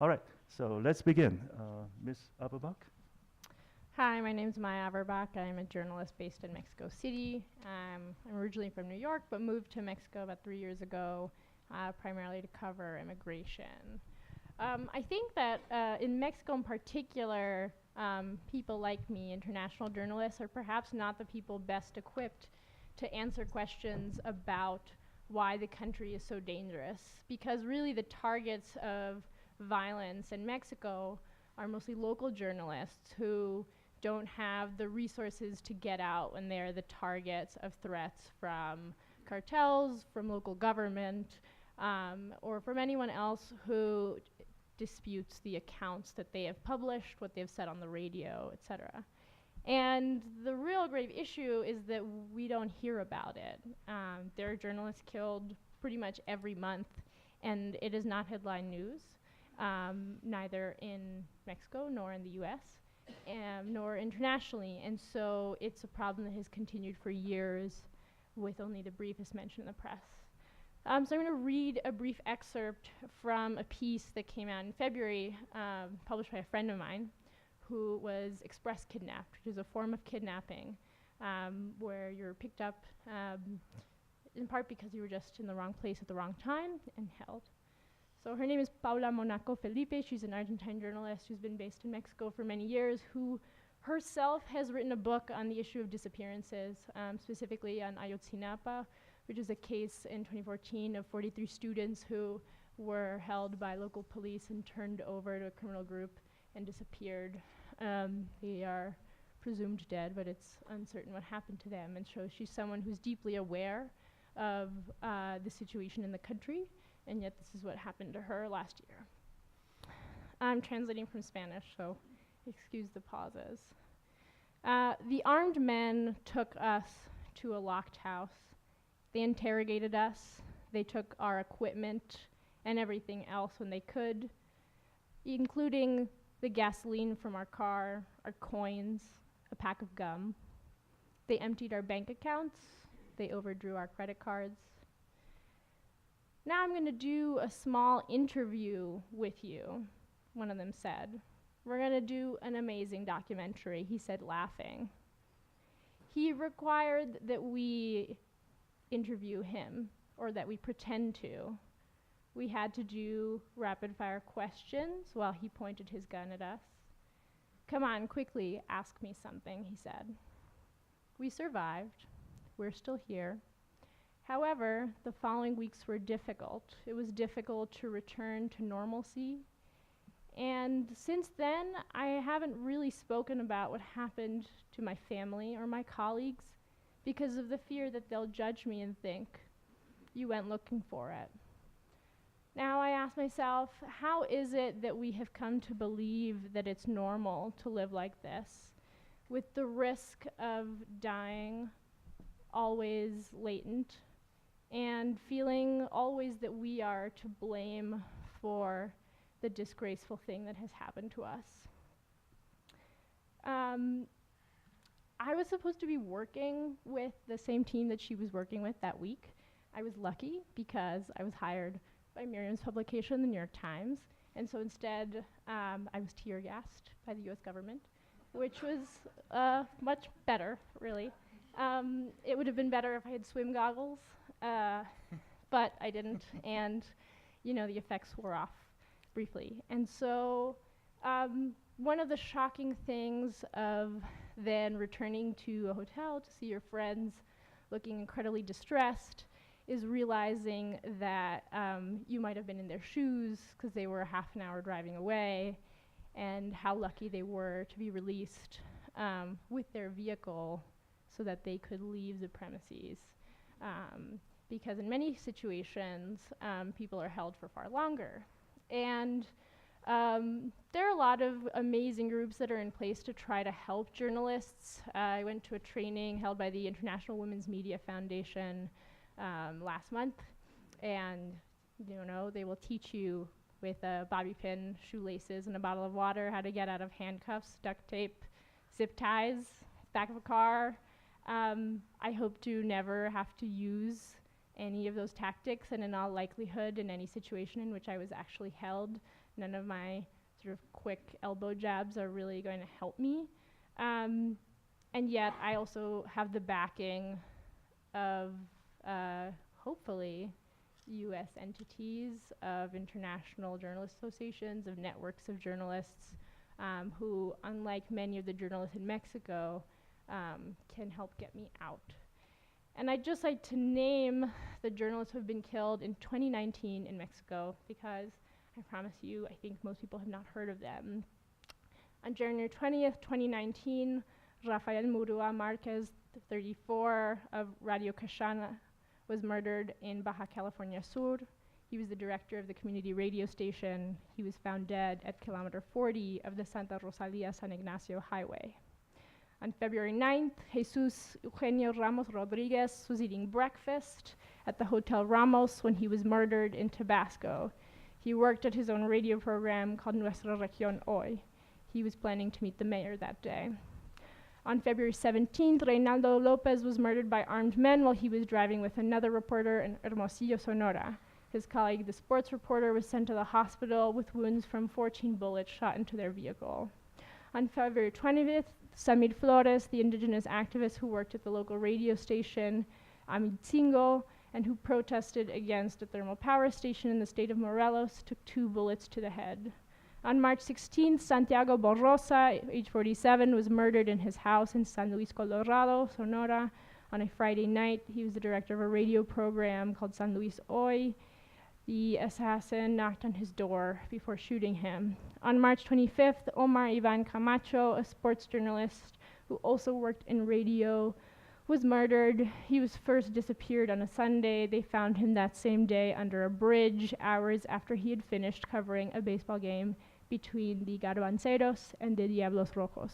All right, so let's begin. Ms. Aberbach? Hi, my name is Maya Averbach. I'm a journalist based in Mexico City. I'm originally from New York, but moved to Mexico about 3 years ago, primarily to cover immigration. I think that in Mexico in particular, people like me, international journalists, are perhaps not the people best equipped to answer questions about why the country is so dangerous. Because really the targets of violence in Mexico are mostly local journalists who don't have the resources to get out when they're the targets of threats from cartels, from local government, or from anyone else who disputes the accounts that they have published, what they've said on the radio, etc. And the real grave issue is that we don't hear about it. There are journalists killed pretty much every month, and it is not headline news, neither in Mexico nor in the US, nor internationally. And so it's a problem that has continued for years with only the briefest mention in the press. So I'm going to read a brief excerpt from a piece that came out in February, published by a friend of mine, who was express kidnapped, which is a form of kidnapping where you're picked up in part because you were just in the wrong place at the wrong time and held. So her name is Paula Monaco Felipe. She's an Argentine journalist who's been based in Mexico for many years, who herself has written a book on the issue of disappearances, specifically on Ayotzinapa, which is a case in 2014 of 43 students who were held by local police and turned over to a criminal group and disappeared. They are presumed dead, but it's uncertain what happened to them. And so she's someone who's deeply aware of the situation in the country, and yet this is what happened to her last year. I'm translating from Spanish, so excuse the pauses. The armed men took us to a locked house. They interrogated us. They took our equipment and everything else when they could, including the gasoline from our car, our coins, a pack of gum. They emptied our bank accounts. They overdrew our credit cards. Now I'm going to do a small interview with you, one of them said. We're going to do an amazing documentary, he said, laughing. He required that we interview him, or that we pretend to. We had to do rapid fire questions while he pointed his gun at us. Come on, quickly, ask me something, he said. We survived. We're still here. However, the following weeks were difficult. It was difficult to return to normalcy. And since then, I haven't really spoken about what happened to my family or my colleagues because of the fear that they'll judge me and think, you went looking for it. Now I ask myself, how is it that we have come to believe that it's normal to live like this, with the risk of dying always latent, and feeling always that we are to blame for the disgraceful thing that has happened to us? I was supposed to be working with the same team that she was working with that week. I was lucky because I was hired by Miriam's publication, the New York Times, and so instead I was tear gassed by the US government, which was much better, really. It would have been better if I had swim goggles, but I didn't, and the effects wore off briefly. And so one of the shocking things of then returning to a hotel to see your friends looking incredibly distressed is realizing that you might have been in their shoes because they were a half an hour driving away, and how lucky they were to be released with their vehicle so that they could leave the premises. Because in many situations, people are held for far longer. And there are a lot of amazing groups that are in place to try to help journalists. I went to a training held by the International Women's Media Foundation last month, and they will teach you with a bobby pin, shoelaces, and a bottle of water how to get out of handcuffs, duct tape, zip ties, back of a car. I hope to never have to use any of those tactics, and in all likelihood, in any situation in which I was actually held, None of my sort of quick elbow jabs are really going to help me. And yet I also have the backing of hopefully US entities, of international journalist associations, of networks of journalists who, unlike many of the journalists in Mexico, can help get me out. And I'd just like to name the journalists who have been killed in 2019 in Mexico, because I promise you, I think most people have not heard of them. On January 20th, 2019, Rafael Murua Marquez, 34, of Radio Cachana, was murdered in Baja California Sur. He was the director of the community radio station. He was found dead at kilometer 40 of the Santa Rosalia San Ignacio highway. On February 9th, Jesus Eugenio Ramos Rodriguez was eating breakfast at the Hotel Ramos when he was murdered in Tabasco. He worked at his own radio program called Nuestra Región Hoy. He was planning to meet the mayor that day. On February 17th, Reynaldo Lopez was murdered by armed men while he was driving with another reporter in Hermosillo, Sonora. His colleague, the sports reporter, was sent to the hospital with wounds from 14 bullets shot into their vehicle. On February 20th, Samir Flores, the indigenous activist who worked at the local radio station, Amitzingo, and who protested against a thermal power station in the state of Morelos, took 2 bullets to the head. On March 16th, Santiago Borrosa, age 47, was murdered in his house in San Luis Colorado, Sonora, on a Friday night. He was the director of a radio program called San Luis Hoy. The assassin knocked on his door before shooting him. On March 25th, Omar Ivan Camacho, a sports journalist who also worked in radio, was murdered. He was first disappeared on a Sunday. They found him that same day under a bridge, hours after he had finished covering a baseball game between the Garbanceros and the Diablos Rojos.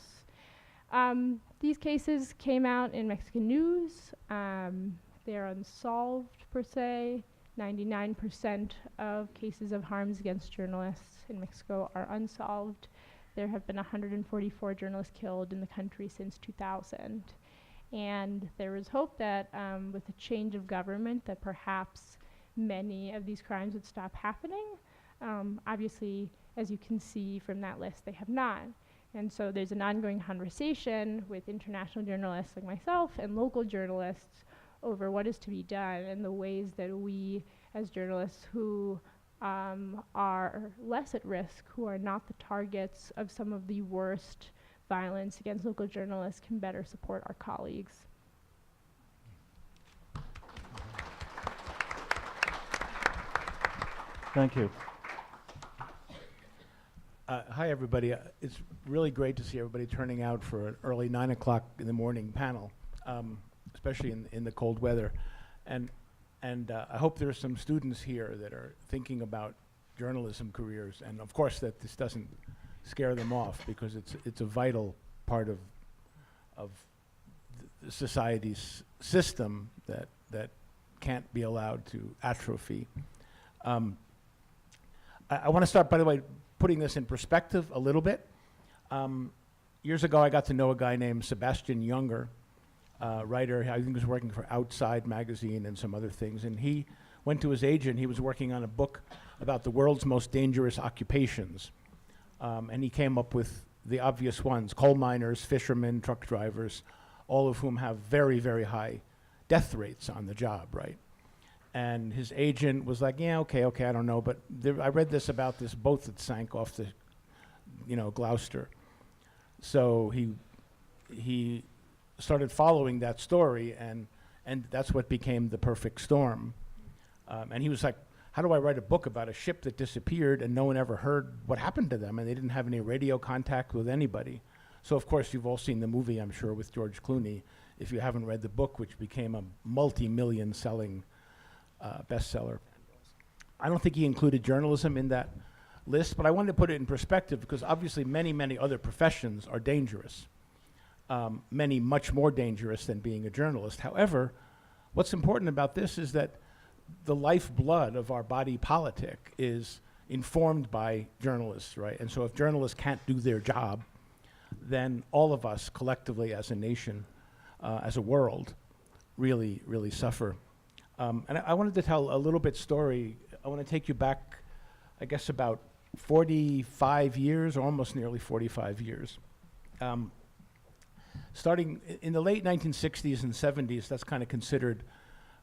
These cases came out in Mexican news. They're unsolved per se. 99% of cases of harms against journalists in Mexico are unsolved. There have been 144 journalists killed in the country since 2000. And there is hope that with a change of government that perhaps many of these crimes would stop happening. Obviously, as you can see from that list, they have not. And so there's an ongoing conversation with international journalists like myself and local journalists over what is to be done and the ways that we as journalists who are less at risk, who are not the targets of some of the worst violence against local journalists, can better support our colleagues. Thank you. Hi, everybody. It's really great to see everybody turning out for an early 9 o'clock in the morning panel, especially in the cold weather. And I hope there are some students here that are thinking about journalism careers, and of course that this doesn't scare them off, because it's a vital part of the society's system that can't be allowed to atrophy. I want to start, by the way, putting this in perspective a little bit. Years ago, I got to know a guy named Sebastian Junger, writer. I think he was working for Outside magazine and some other things. And he went to his agent. He was working on a book about the world's most dangerous occupations. And he came up with the obvious ones: coal miners, fishermen, truck drivers, all of whom have very, very high death rates on the job, right? And his agent was like, yeah, okay, I don't know, but I read this about this boat that sank off the, Gloucester. So he started following that story, and that's what became The Perfect Storm. And he was like, how do I write a book about a ship that disappeared and no one ever heard what happened to them, and they didn't have any radio contact with anybody? So of course you've all seen the movie, I'm sure, with George Clooney, if you haven't read the book, which became a multi-million selling bestseller. I don't think he included journalism in that list, but I wanted to put it in perspective, because obviously many, many other professions are dangerous. Many much more dangerous than being a journalist. However, what's important about this is that the lifeblood of our body politic is informed by journalists, right? And so if journalists can't do their job, then all of us collectively as a nation, as a world, really, really suffer. And I wanted to tell a little bit story. I want to take you back, I guess, about 45 years, almost nearly 45 years. Starting in the late 1960s and 70s, that's kind of considered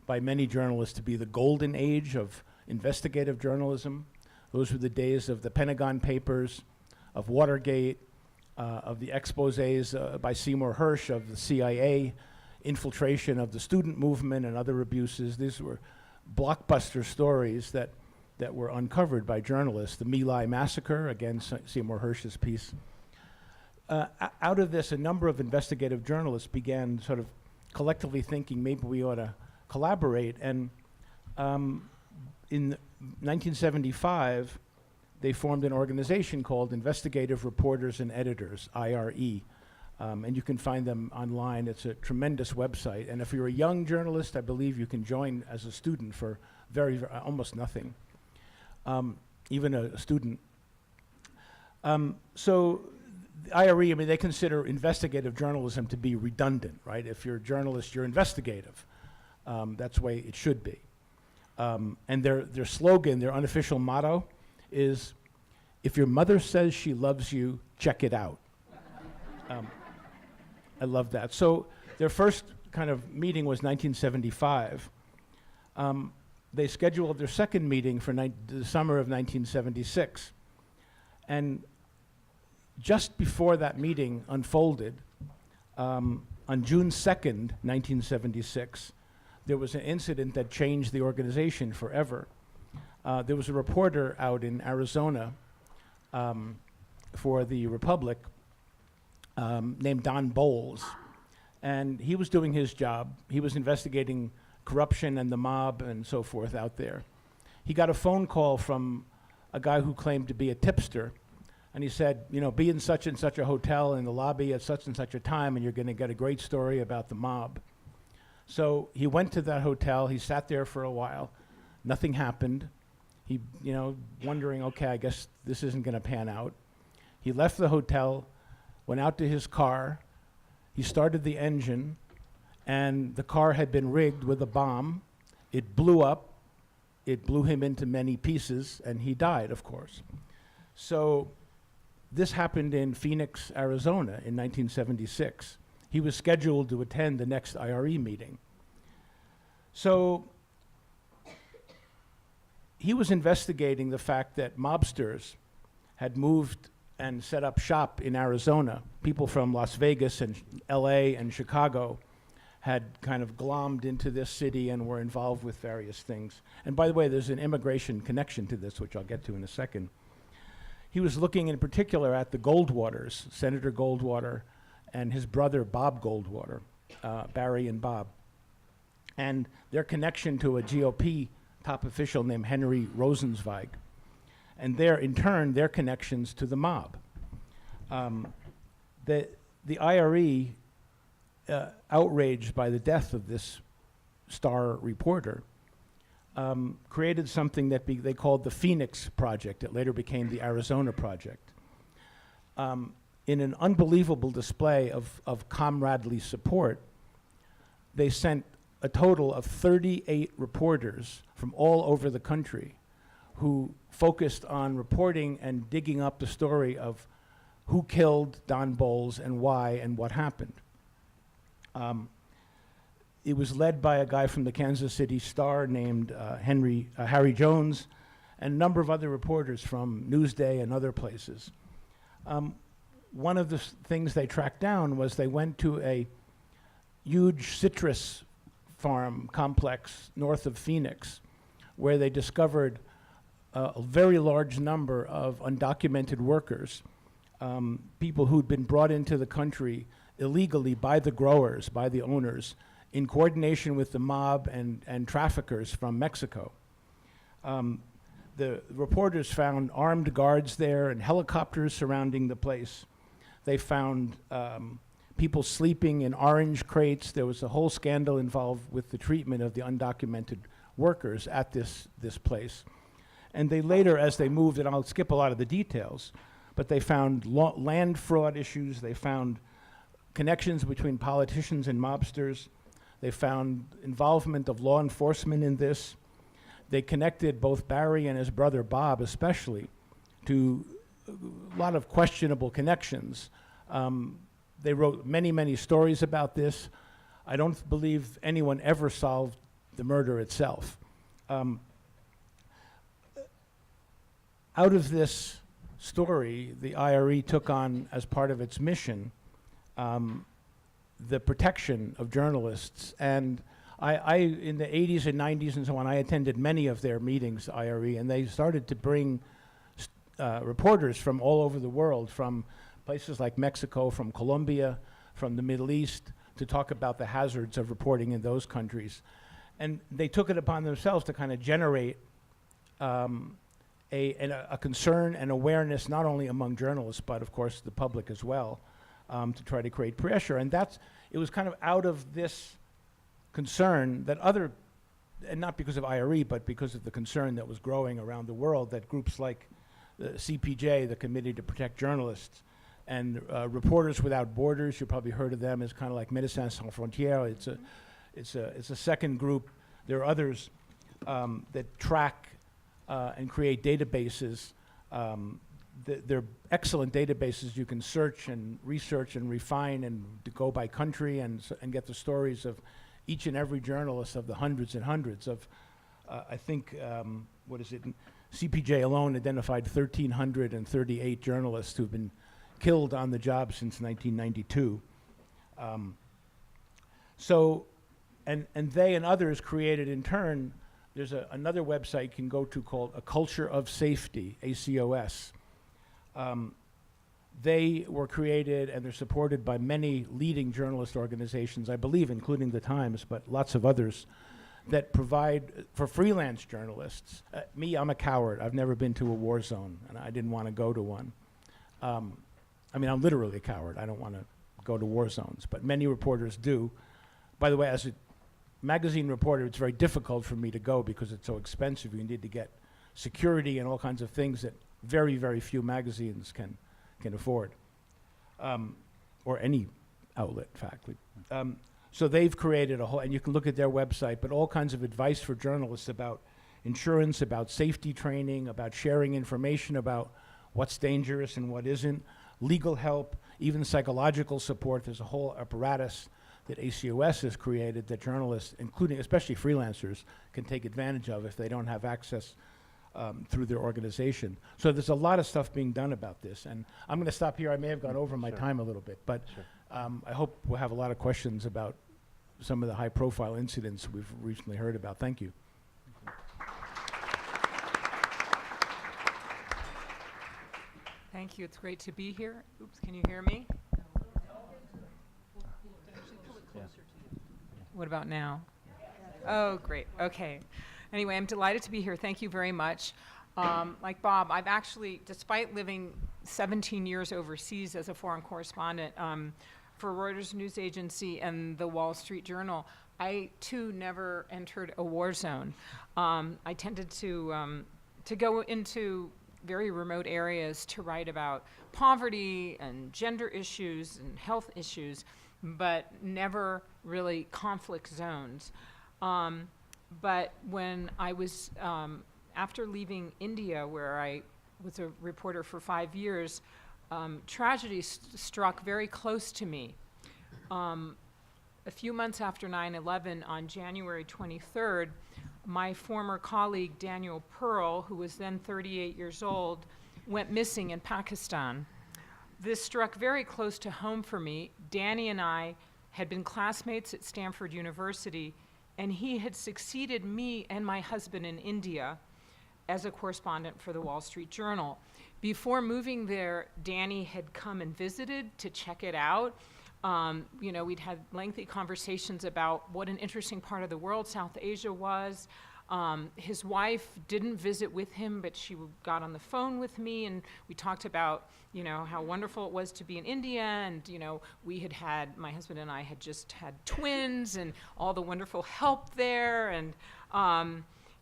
by many journalists to be the golden age of investigative journalism. Those were the days of the Pentagon Papers, of Watergate, of the exposés by Seymour Hersh of the CIA, infiltration of the student movement and other abuses. These were blockbuster stories that were uncovered by journalists. The My Lai massacre, again, Seymour Hersh's piece. Out of this, a number of investigative journalists began sort of collectively thinking maybe we ought to collaborate. And in 1975, they formed an organization called Investigative Reporters and Editors, IRE. And you can find them online. It's a tremendous website. And if you're a young journalist, I believe you can join as a student for almost nothing, even a student. So the IRE, I mean, they consider investigative journalism to be redundant, right? If you're a journalist, you're investigative. That's the way it should be. And their slogan, their unofficial motto is, if your mother says she loves you, check it out. I love that. So their first kind of meeting was 1975. They scheduled their second meeting for the summer of 1976. And just before that meeting unfolded, on June 2nd, 1976, there was an incident that changed the organization forever. There was a reporter out in Arizona for the Republic named Don Bowles, and he was doing his job. He was investigating corruption and the mob and so forth out there. He got a phone call from a guy who claimed to be a tipster, and he said, you know, be in such and such a hotel in the lobby at such and such a time, and you're going to get a great story about the mob. So he went to that hotel. He sat there for a while. Nothing happened. He, you know, wondering, okay, I guess this isn't going to pan out. He left the hotel, went out to his car. He started the engine, and the car had been rigged with a bomb. It blew up. It blew him into many pieces, and he died, of course. So this happened in Phoenix, Arizona in 1976. He was scheduled to attend the next IRE meeting. So he was investigating the fact that mobsters had moved and set up shop in Arizona. People from Las Vegas and LA and Chicago had kind of glommed into this city and were involved with various things. And by the way, there's an immigration connection to this, which I'll get to in a second. He was looking in particular at the Goldwaters, Senator Goldwater and his brother Bob Goldwater, Barry and Bob, and their connection to a GOP top official named Henry Rosenzweig, and in turn, their connections to the mob. The IRE, outraged by the death of this star reporter, created something that they called the Phoenix Project. It later became the Arizona Project. In an unbelievable display of comradely support, they sent a total of 38 reporters from all over the country who focused on reporting and digging up the story of who killed Don Bowles and why and what happened. It was led by a guy from the Kansas City Star named Harry Jones, and a number of other reporters from Newsday and other places. One of the things they tracked down was they went to a huge citrus farm complex north of Phoenix, where they discovered a very large number of undocumented workers, people who'd been brought into the country illegally by the growers, by the owners, in coordination with the mob and traffickers from Mexico. The reporters found armed guards there and helicopters surrounding the place. They found people sleeping in orange crates. There was a whole scandal involved with the treatment of the undocumented workers at this place. And they later, as they moved, and I'll skip a lot of the details, but they found land fraud issues. They found connections between politicians and mobsters. They found involvement of law enforcement in this. They connected both Barry and his brother Bob especially to a lot of questionable connections. They wrote many, many stories about this. I don't believe anyone ever solved the murder itself. Out of this story, the IRE took on, as part of its mission, the protection of journalists. And I, in the 80s and 90s and so on, I attended many of their meetings, IRE, and they started to bring reporters from all over the world, from places like Mexico, from Colombia, from the Middle East, to talk about the hazards of reporting in those countries. And they took it upon themselves to kind of generate a concern and awareness, not only among journalists, but of course the public as well, to try to create pressure. And it was kind of out of this concern that and not because of IRE, but because of the concern that was growing around the world, that groups like the CPJ, the Committee to Protect Journalists, and Reporters Without Borders, you probably heard of them, as kind of like Médecins Sans Frontières. It's a second group. There are others that track and create databases. They're excellent databases. You can search and research and refine and to go by country and get the stories of each and every journalist, of the hundreds and hundreds of, I think, CPJ alone identified 1,338 journalists who've been killed on the job since 1992. And they and others created in turn, there's another website you can go to called A Culture of Safety, ACOS. They were created and they're supported by many leading journalist organizations, I believe, including the Times, but lots of others, that provide for freelance journalists. Me, I'm a coward. I've never been to a war zone, and I didn't want to go to one. I mean, I'm literally a coward. I don't want to go to war zones, but many reporters do. By the way, as a magazine reporter, it's very difficult for me to go because it's so expensive. You need to get security and all kinds of things that very, very few magazines can afford, or any outlet, in fact. So they've created a whole, and you can look at their website, but all kinds of advice for journalists about insurance, about safety training, about sharing information about what's dangerous and what isn't, legal help, even psychological support. There's a whole apparatus that ACOS has created that journalists, including especially freelancers, can take advantage of if they don't have access through their organization. So there's a lot of stuff being done about this. And I'm going to stop here. I may have gone over my time a little bit, but I hope we'll have a lot of questions about some of the high-profile incidents we've recently heard about. Thank you. Thank you. It's great to be here. Oops, can you hear me? What about now? Oh, great. Okay. Anyway, I'm delighted to be here. Thank you very much. Like Bob, I've actually, despite living 17 years overseas as a foreign correspondent for Reuters News Agency and the Wall Street Journal, I too never entered a war zone. I tended to go into very remote areas to write about poverty and gender issues and health issues, but never really conflict zones. But when I was, after leaving India, where I was a reporter for 5 years, tragedy struck very close to me. A few months after 9/11, on January 23rd, my former colleague, Daniel Pearl, who was then 38 years old, went missing in Pakistan. This struck very close to home for me. Danny and I had been classmates at Stanford University, and he had succeeded me and my husband in India as a correspondent for the Wall Street Journal. Before moving there, Danny had come and visited to check it out. You know, we'd had lengthy conversations about what an interesting part of the world South Asia was. His wife didn't visit with him, but she got on the phone with me, and we talked about, you know, how wonderful it was to be in India, and, you know, my husband and I had just had twins, and all the wonderful help there, and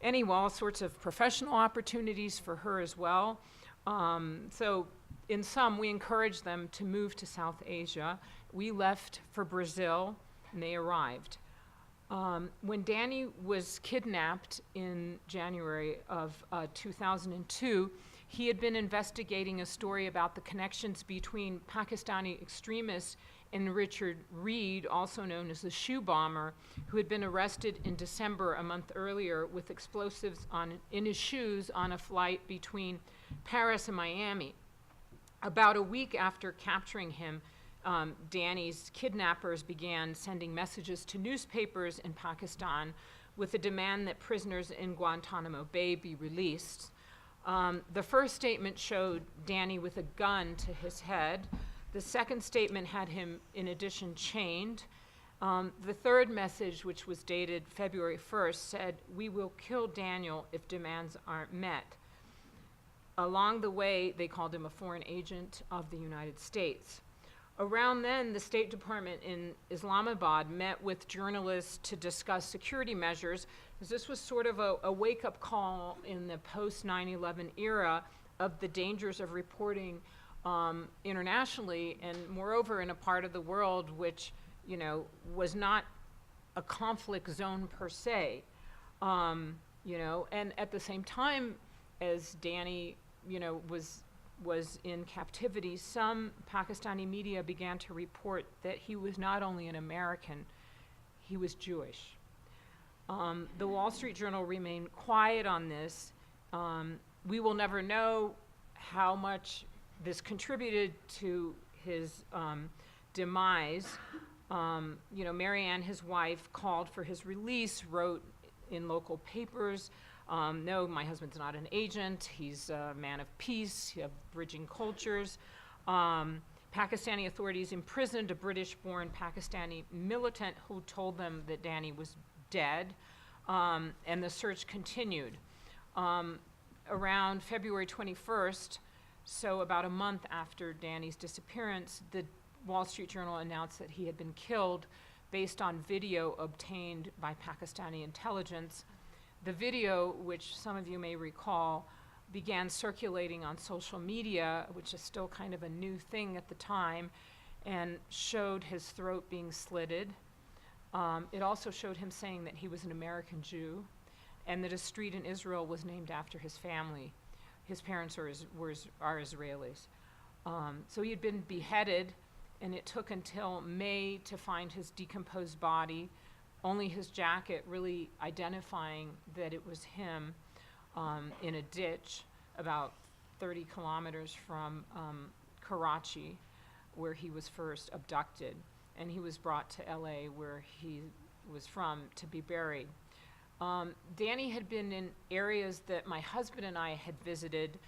anyway, all sorts of professional opportunities for her as well. So in sum, we encouraged them to move to South Asia. We left for Brazil, and they arrived. When Danny was kidnapped in January of 2002, He had been investigating a story about the connections between Pakistani extremists and Richard Reed, also known as the shoe bomber, who had been arrested in December, a month earlier, with explosives in his shoes on a flight between Paris and Miami. About a week after capturing him, Danny's kidnappers began sending messages to newspapers in Pakistan with a demand that prisoners in Guantanamo Bay be released. The first statement showed Danny with a gun to his head. The second statement had him, in addition, chained. The third message, which was dated February 1st, said, "We will kill Daniel if demands aren't met." Along the way, they called him a foreign agent of the United States. Around then, the State Department in Islamabad met with journalists to discuss security measures, because this was sort of a wake-up call in the post-9/11 era of the dangers of reporting internationally, and moreover in a part of the world which, you know, was not a conflict zone per se. You know, and at the same time as Danny, you know, was in captivity, some Pakistani media began to report that he was not only an American, he was Jewish. The Wall Street Journal remained quiet on this. We will never know how much this contributed to his demise. You know, Marianne, his wife, called for his release, wrote in local papers, "No, my husband's not an agent. He's a man of peace, bridging cultures." Pakistani authorities imprisoned a British-born Pakistani militant who told them that Danny was dead, and the search continued. Around February 21st, so about a month after Danny's disappearance, the Wall Street Journal announced that he had been killed based on video obtained by Pakistani intelligence. The video, which some of you may recall, began circulating on social media, which is still kind of a new thing at the time, and showed his throat being slitted. It also showed him saying that he was an American Jew, and that a street in Israel was named after his family. His parents are Israelis. So he had been beheaded, and it took until May to find his decomposed body, only his jacket really identifying that it was him, in a ditch about 30 kilometers from Karachi, where he was first abducted. And he was brought to LA, where he was from, to be buried. Danny had been in areas that my husband and I had visited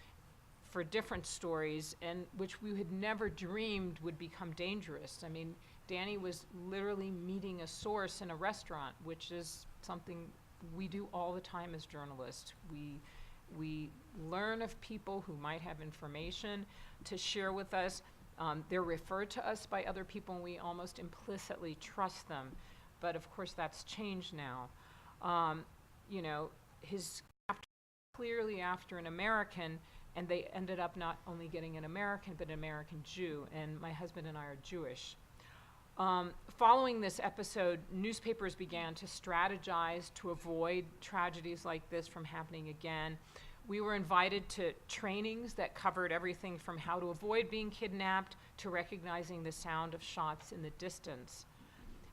for different stories, and which we had never dreamed would become dangerous. I mean, Danny was literally meeting a source in a restaurant, which is something we do all the time as journalists. We learn of people who might have information to share with us. They're referred to us by other people, and we almost implicitly trust them. But of course, that's changed now. You know, his clearly after an American, and they ended up not only getting an American, but an American Jew, and my husband and I are Jewish. Following this episode, newspapers began to strategize to avoid tragedies like this from happening again. We were invited to trainings that covered everything from how to avoid being kidnapped to recognizing the sound of shots in the distance.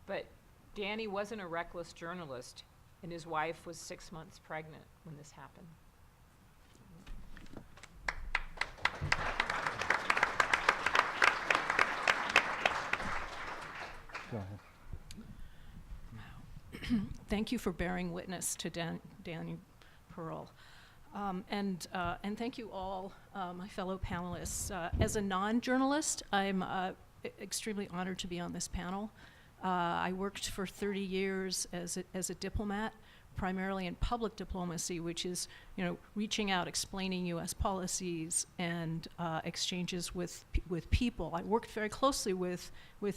But Danny wasn't a reckless journalist, and his wife was 6 months pregnant when this happened. Go ahead. Thank you for bearing witness to Danny Pearl. And thank you all, my fellow panelists. As a non-journalist, I'm extremely honored to be on this panel. I worked for 30 years as a diplomat, primarily in public diplomacy, which is, you know, reaching out, explaining U.S. policies and exchanges with people. I worked very closely with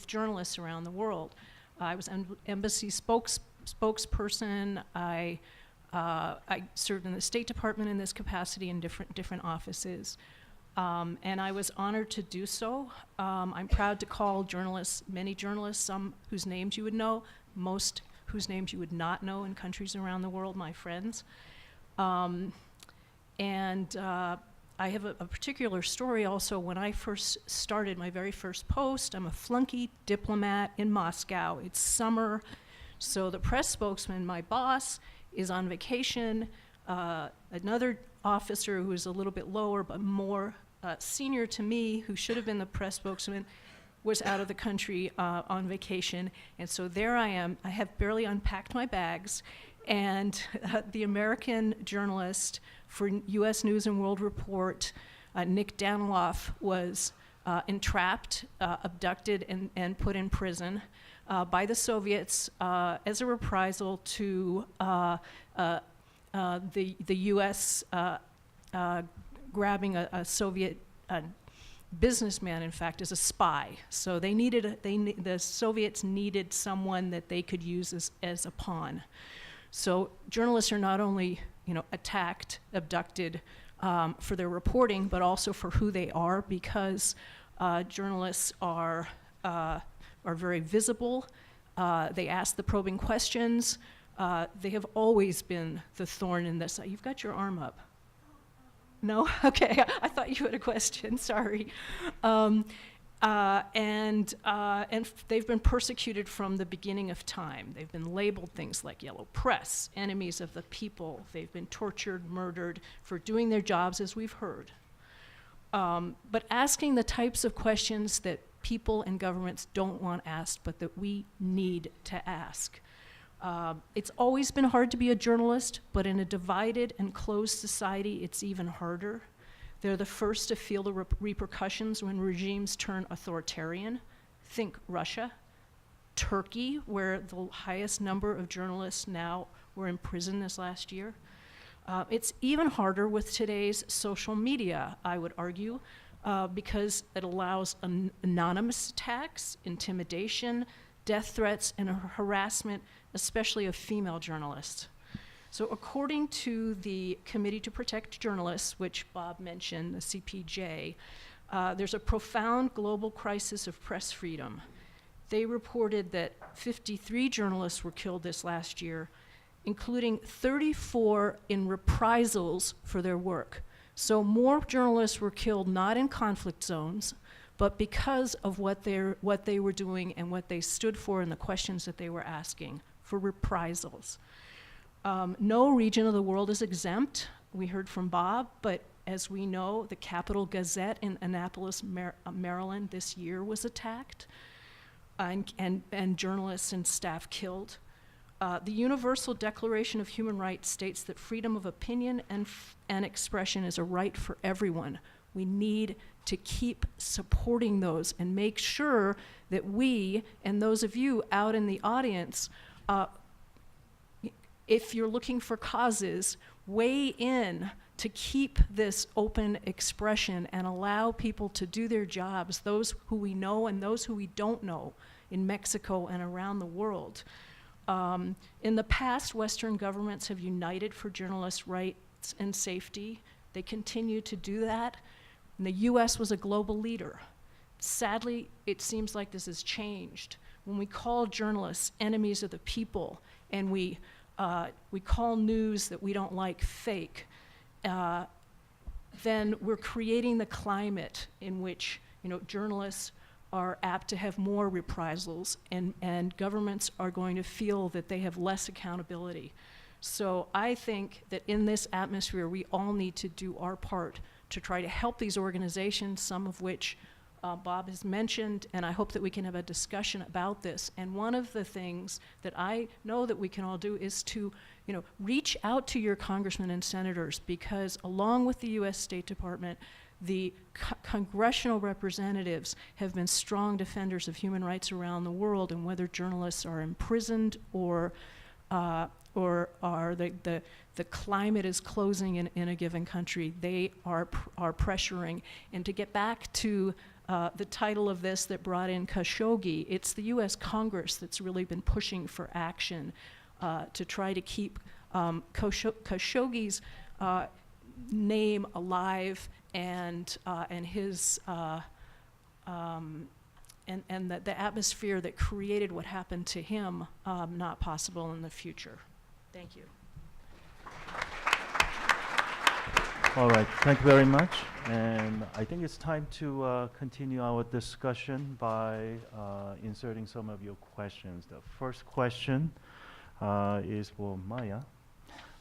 journalists around the world. I was embassy spokesperson. I served in the State Department in this capacity in different offices. And I was honored to do so. I'm proud to call journalists, many journalists, some whose names you would know, most whose names you would not know in countries around the world, my friends. I I have a particular story also. When I first started my very first post, I'm a flunky diplomat in Moscow. It's summer, so the press spokesman, my boss, is on vacation. Another officer who is a little bit lower but more senior to me, who should have been the press spokesman, was out of the country on vacation. And so there I am. I have barely unpacked my bags. And the American journalist for U.S. News and World Report, Nick Daniloff, was entrapped, abducted, and put in prison by the Soviets as a reprisal to the U.S. Grabbing a Soviet businessman, in fact, as a spy. So the Soviets needed someone that they could use as a pawn. So journalists are not only, attacked, abducted for their reporting, but also for who they are, because journalists are very visible. They ask the probing questions. They have always been the thorn in this. You've got your arm up. No? Okay, I thought you had a question, sorry. And they've been persecuted from the beginning of time. They've been labeled things like yellow press, enemies of the people. They've been tortured, murdered for doing their jobs, as we've heard. But asking the types of questions that people and governments don't want asked, but that we need to ask. It's always been hard to be a journalist, but in a divided and closed society, it's even harder. They're the first to feel the repercussions when regimes turn authoritarian. Think Russia, Turkey, where the highest number of journalists now were in prison this last year. It's even harder with today's social media, I would argue, because it allows anonymous attacks, intimidation, death threats, and harassment, especially of female journalists. So according to the Committee to Protect Journalists, which Bob mentioned, the CPJ, there's a profound global crisis of press freedom. They reported that 53 journalists were killed this last year, including 34 in reprisals for their work. So more journalists were killed not in conflict zones, but because of what they were doing and what they stood for and the questions that they were asking for reprisals. No region of the world is exempt. We heard from Bob, but as we know, the Capital Gazette in Annapolis, Maryland this year was attacked, and journalists and staff killed. The Universal Declaration of Human Rights states that freedom of opinion and expression is a right for everyone. We need to keep supporting those and make sure that we, and those of you out in the audience, if you're looking for causes, weigh in to keep this open expression and allow people to do their jobs, those who we know and those who we don't know in Mexico and around the world. In the past, Western governments have united for journalists' rights and safety. They continue to do that. And the US was a global leader. Sadly, it seems like this has changed. When we call journalists enemies of the people, and we call news that we don't like fake, then we're creating the climate in which journalists are apt to have more reprisals, and governments are going to feel that they have less accountability. So I think that in this atmosphere, we all need to do our part to try to help these organizations, some of which Bob has mentioned, and I hope that we can have a discussion about this. And one of the things that I know that we can all do is to reach out to your congressmen and senators, because along with the US State Department, the congressional representatives have been strong defenders of human rights around the world, and whether journalists are imprisoned or are the climate is closing in a given country, they are pressuring. And to get back to the title of this that brought in Khashoggi, it's the US Congress that's really been pushing for action to try to keep Khashoggi's name alive, and his and the atmosphere that created what happened to him not possible in the future. Thank you. All right, thank you very much. And I think it's time to continue our discussion by inserting some of your questions. The first question is for Maya.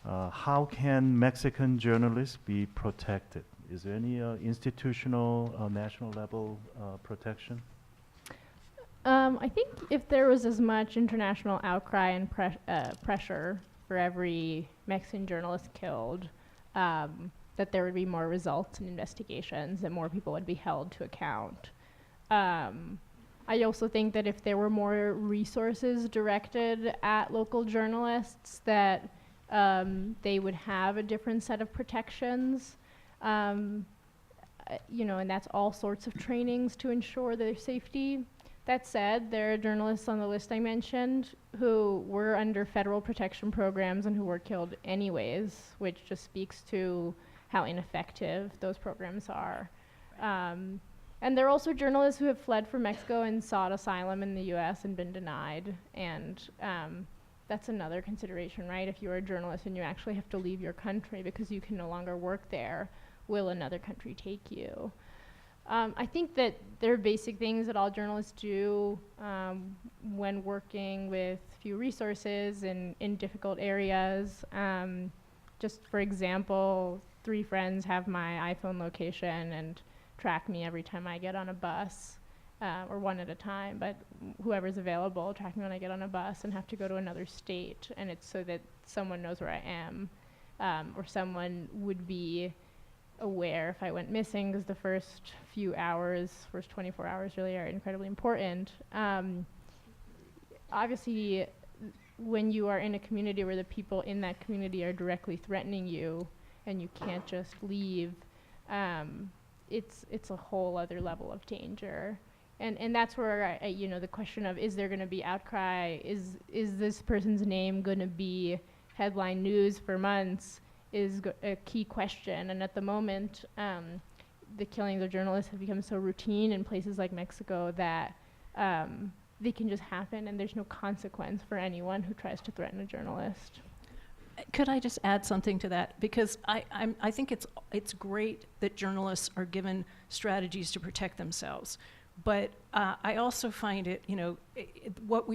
How can Mexican journalists be protected? Is there any institutional, national level protection? I think if there was as much international outcry and pressure for every Mexican journalist killed, that there would be more results in investigations and more people would be held to account. I also think that if there were more resources directed at local journalists, that they would have a different set of protections. You know, and that's all sorts of trainings to ensure their safety. That said, there are journalists on the list I mentioned who were under federal protection programs and who were killed anyways, which just speaks to how ineffective those programs are. And there are also journalists who have fled from Mexico and sought asylum in the US and been denied. And that's another consideration, right? If you're a journalist and you actually have to leave your country because you can no longer work there, will another country take you? I think that there are basic things that all journalists do when working with few resources in difficult areas. Just for example, 3 friends have my iPhone location and track me every time I get on a bus, or one at a time, but whoever's available track me when I get on a bus and have to go to another state, and it's so that someone knows where I am, or someone would be aware if I went missing, because the first few hours, first 24 hours really are incredibly important. Obviously, when you are in a community where the people in that community are directly threatening you and you can't just leave, it's a whole other level of danger. And that's where you know, the question of, is there going to be outcry? Is this person's name going to be headline news for months? Is a key question. And at the moment, the killings of journalists have become so routine in places like Mexico that they can just happen and there's no consequence for anyone who tries to threaten a journalist. Could I just add something to that? Because I think it's great that journalists are given strategies to protect themselves. But I also find it, you know, what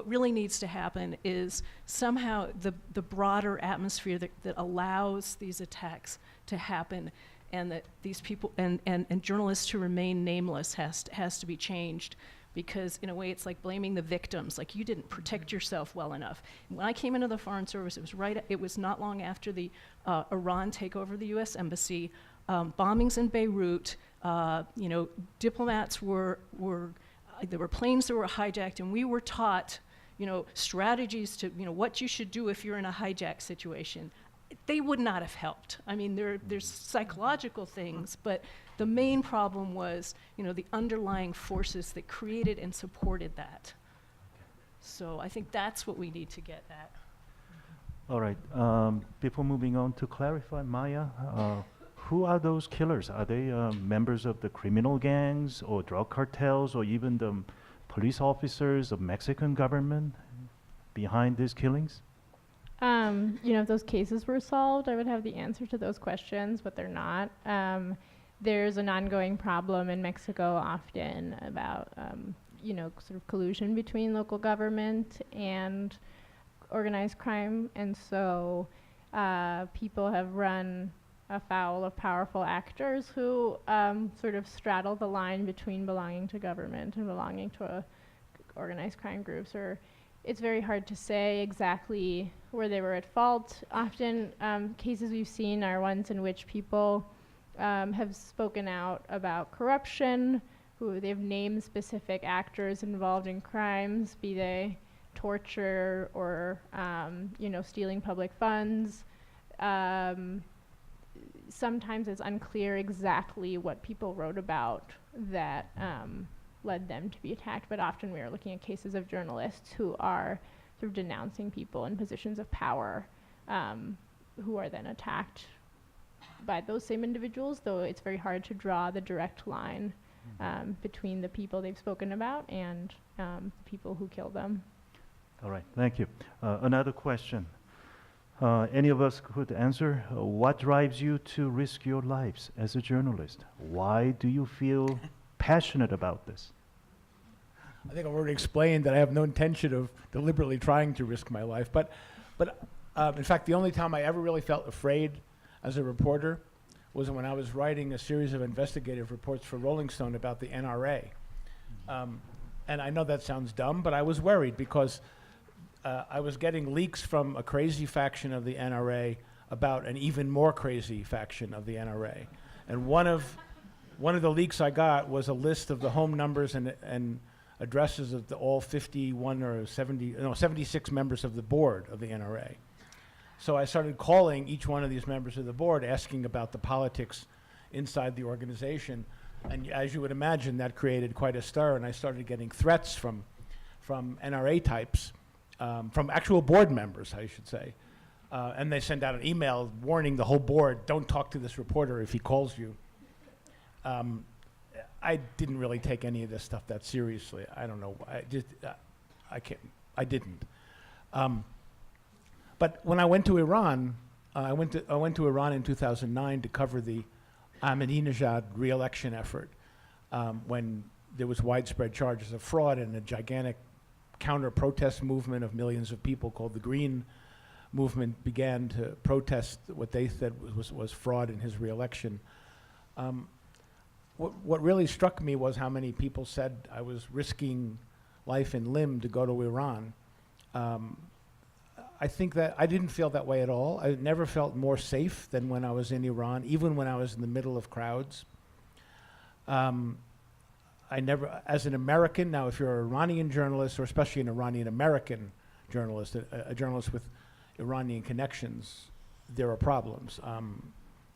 really needs to happen is somehow the broader atmosphere that allows these attacks to happen, and that these people and journalists to remain nameless has to be changed. Because in a way, it's like blaming the victims, like you didn't protect yourself well enough. When I came into the Foreign Service, it was not long after the Iran takeover of the U.S. Embassy, bombings in Beirut. You know, diplomats there were planes that were hijacked, and we were taught, you know, strategies to, you know, what you should do if you're in a hijack situation. They would not have helped. I mean, there's psychological things, but the main problem was, you know, the underlying forces that created and supported that. So I think that's what we need to get at. All right, before moving on, to clarify, Maya, who are those killers? Are they members of the criminal gangs or drug cartels or even the police officers of Mexican government behind these killings? You know, if those cases were solved, I would have the answer to those questions, but they're not. There's an ongoing problem in Mexico often about, you know, sort of collusion between local government and organized crime, and so people have run afoul of powerful actors who sort of straddle the line between belonging to government and belonging to organized crime groups. Or it's very hard to say exactly where they were at fault. Often cases we've seen are ones in which people have spoken out about corruption, who they've named specific actors involved in crimes, be they torture or you know, stealing public funds. Sometimes it's unclear exactly what people wrote about that led them to be attacked, but often we are looking at cases of journalists who are sort of denouncing people in positions of power, who are then attacked by those same individuals, though it's very hard to draw the direct line between the people they've spoken about and the people who kill them. All right, thank you. Another question. Any of us could answer. What drives you to risk your lives as a journalist? Why do you feel passionate about this? I think I've already explained that I have no intention of deliberately trying to risk my life. But in fact, the only time I ever really felt afraid as a reporter was when I was writing a series of investigative reports for Rolling Stone about the NRA. And I know that sounds dumb, but I was worried because I was getting leaks from a crazy faction of the NRA about an even more crazy faction of the NRA. And one of the leaks I got was a list of the home numbers and addresses of all 51 or 76 members of the board of the NRA. So I started calling each one of these members of the board, asking about the politics inside the organization. And as you would imagine, that created quite a stir, and I started getting threats from NRA types, from actual board members, I should say. And they sent out an email warning the whole board, don't talk to this reporter if he calls you. I didn't really take any of this stuff that seriously. I don't know. I didn't. But when I went to Iran, I went to Iran in 2009 to cover the Ahmadinejad re-election effort, when there was widespread charges of fraud and a gigantic counter-protest movement of millions of people called the Green Movement began to protest what they said was fraud in his re-election. What really struck me was how many people said I was risking life and limb to go to Iran. I think that I didn't feel that way at all. I never felt more safe than when I was in Iran, even when I was in the middle of crowds. I never, as an American, now if you're an Iranian journalist, or especially an Iranian-American journalist, a journalist with Iranian connections, there are problems.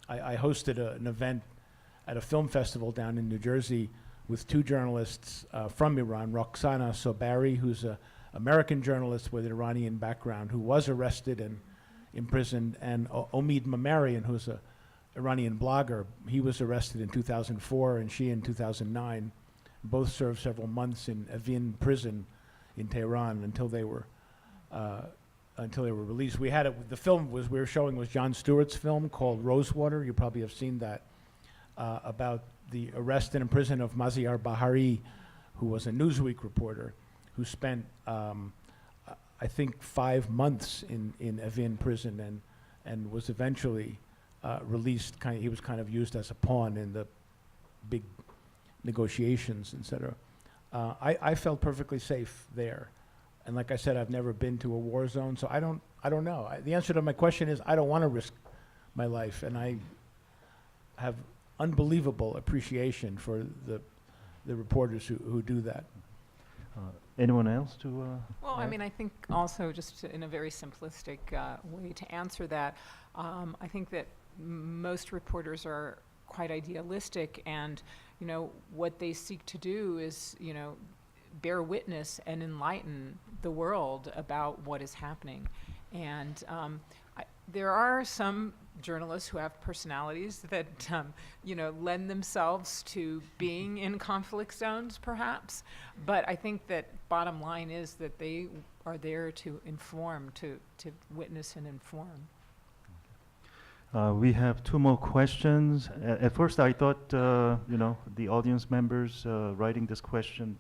I hosted an event at a film festival down in New Jersey with two journalists from Iran, Roxana Sobari, who's an American journalist with an Iranian background, who was arrested and imprisoned, and Omid Mamarian, who's an Iranian blogger. He was arrested in 2004 and she in 2009. Both served several months in Evin prison in Tehran until they were released. We had the film we were showing was Jon Stewart's film called Rosewater. You probably have seen that, about the arrest and imprisonment of Maziar Bahari, who was a Newsweek reporter, who spent I think 5 months in Evin prison and was eventually released. He was kind of used as a pawn in the big negotiations, etc. I felt perfectly safe there, and like I said, I've never been to a war zone, so I don't know. The answer to my question is I don't want to risk my life, and I have unbelievable appreciation for the reporters who do that. Anyone else to? Well, I add? mean, I think also just in a very simplistic way to answer that, I think that most reporters are quite idealistic, and what they seek to do is bear witness and enlighten the world about what is happening. And there are some journalists who have personalities that lend themselves to being in conflict zones, perhaps. But I think that bottom line is that they are there to inform, to witness and inform. We have 2 more questions. At first, I thought, the audience members writing this question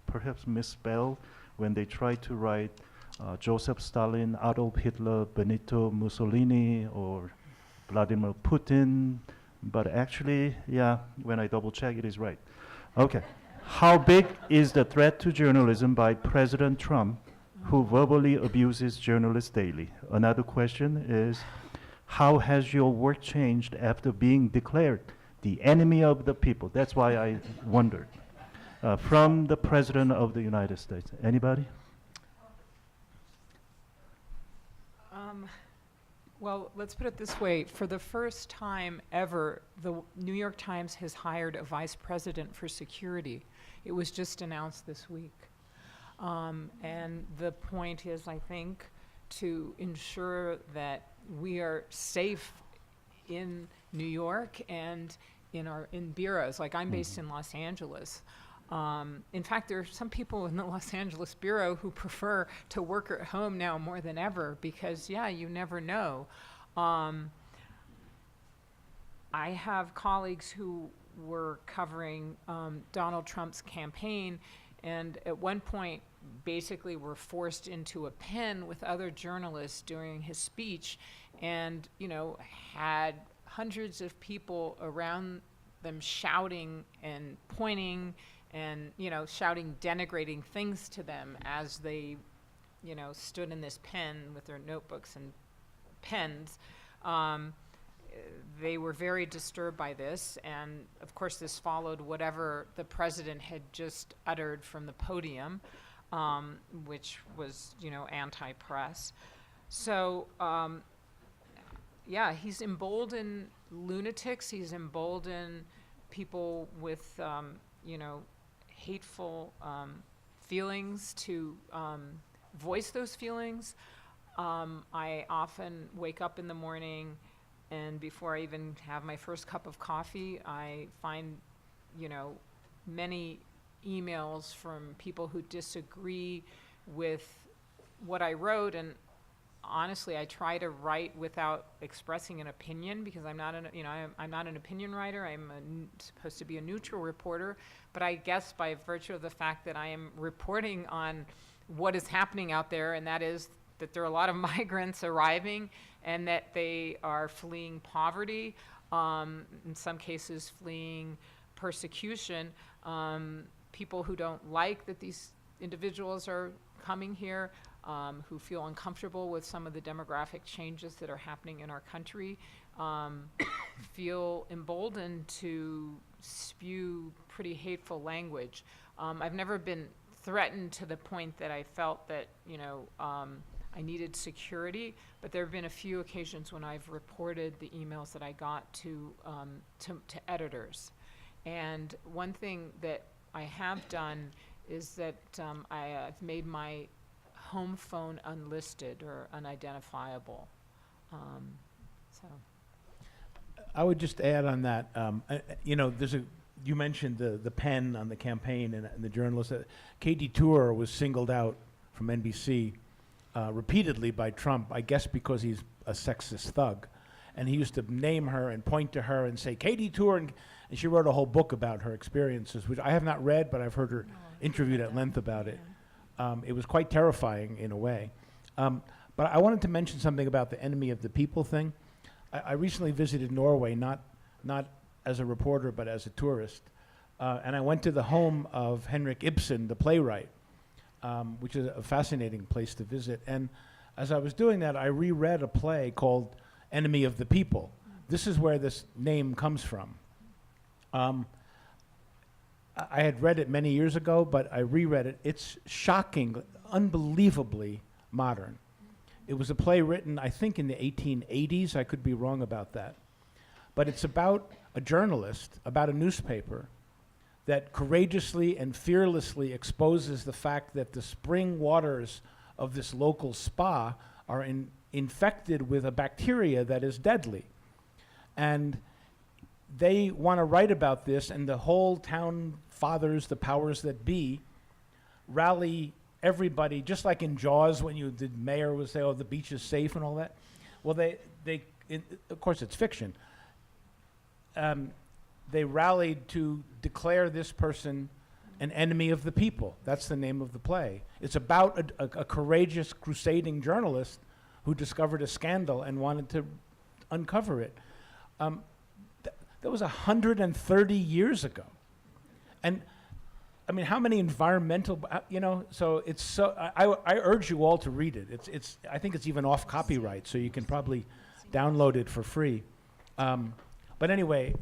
perhaps misspelled when they tried to write Joseph Stalin, Adolf Hitler, Benito Mussolini, or Vladimir Putin. But actually, when I double check, it is right. Okay. How big is the threat to journalism by President Trump, who verbally abuses journalists daily? Another question is, how has your work changed after being declared the enemy of the people? That's why I wondered. From the President of the United States. Anybody? Well, let's put it this way. For the first time ever, the New York Times has hired a vice president for security. It was just announced this week. And the point is, I think, to ensure that we are safe in New York and in bureaus. Like I'm based in Los Angeles. In fact, there are some people in the Los Angeles Bureau who prefer to work at home now more than ever because, yeah, you never know. I have colleagues who were covering Donald Trump's campaign, and at one point basically were forced into a pen with other journalists during his speech, and had hundreds of people around them shouting and pointing and shouting denigrating things to them as they stood in this pen with their notebooks and pens. They were very disturbed by this, and of course this followed whatever the president had just uttered from the podium, which was anti-press. So yeah, he's emboldened lunatics, he's emboldened people with hateful feelings to voice those feelings. I often wake up in the morning, and before I even have my first cup of coffee, I find, many emails from people who disagree with what I wrote. And honestly, I try to write without expressing an opinion because I'm not I'm not an opinion writer. I'm supposed to be a neutral reporter. But I guess by virtue of the fact that I am reporting on what is happening out there, and that is that there are a lot of migrants arriving and that they are fleeing poverty, in some cases fleeing persecution, people who don't like that these individuals are coming here, who feel uncomfortable with some of the demographic changes that are happening in our country, feel emboldened to spew pretty hateful language. I've never been threatened to the point that I felt that, I needed security, but there have been a few occasions when I've reported the emails that I got to editors. And one thing that I have done is that I've made my home phone unlisted or unidentifiable. So. I would just add on that, you mentioned the pen on the campaign and the journalist. Katie Tour was singled out from NBC repeatedly by Trump, I guess because he's a sexist thug. And he used to name her and point to her and say, Katie Tour, and she wrote a whole book about her experiences, which I have not read, but I've heard her interviewed at length about it. It was quite terrifying in a way. But I wanted to mention something about the enemy of the people thing. I recently visited Norway, not as a reporter, but as a tourist. And I went to the home of Henrik Ibsen, the playwright, which is a fascinating place to visit. And as I was doing that, I reread a play called Enemy of the People. This is where this name comes from. I had read it many years ago, but I reread it. It's shocking, unbelievably modern. It was a play written, I think, in the 1880s. I could be wrong about that. But it's about a journalist, about a newspaper, that courageously and fearlessly exposes the fact that the spring waters of this local spa are infected with a bacteria that is deadly. And they want to write about this, and the whole town fathers, the powers that be, rally everybody, just like in Jaws when the mayor would say, oh, the beach is safe and all that. Well, of course it's fiction. They rallied to declare this person an enemy of the people. That's the name of the play. It's about a courageous crusading journalist who discovered a scandal and wanted to uncover it. That was 130 years ago. And I mean, how many environmental, so it's so, I urge you all to read it. I think it's even off copyright, so you can probably download it for free. But anyway,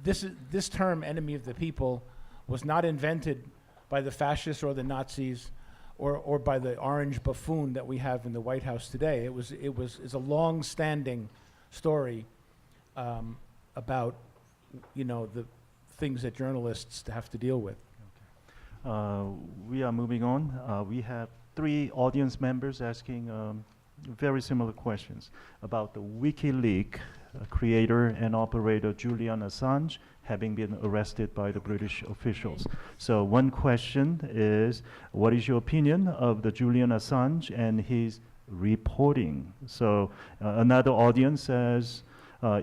this term, enemy of the people, was not invented by the fascists or the Nazis or by the orange buffoon that we have in the White House today. It's a long-standing story about, the things that journalists have to deal with. We are moving on. We have 3 audience members asking very similar questions about the WikiLeaks creator and operator Julian Assange having been arrested by the British officials. So one question is, what is your opinion of the Julian Assange and his reporting? So another audience says,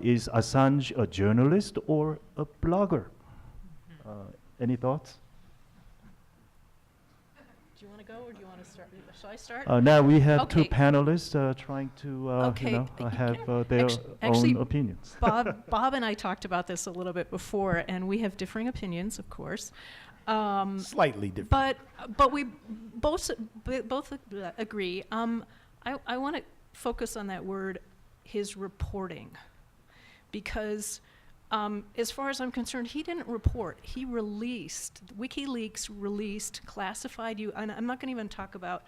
is Assange a journalist or a blogger? Any thoughts? Do you want to go or do you want to start? Shall I start? Now we have two Okay. panelists trying to Okay, have their actually, own opinions. Bob and I talked about this a little bit before, and we have differing opinions, of course. Slightly different. But we both agree. I want to focus on that word, his reporting, because as far as I'm concerned, he didn't report. He released, WikiLeaks released classified, and I'm not going to even talk about,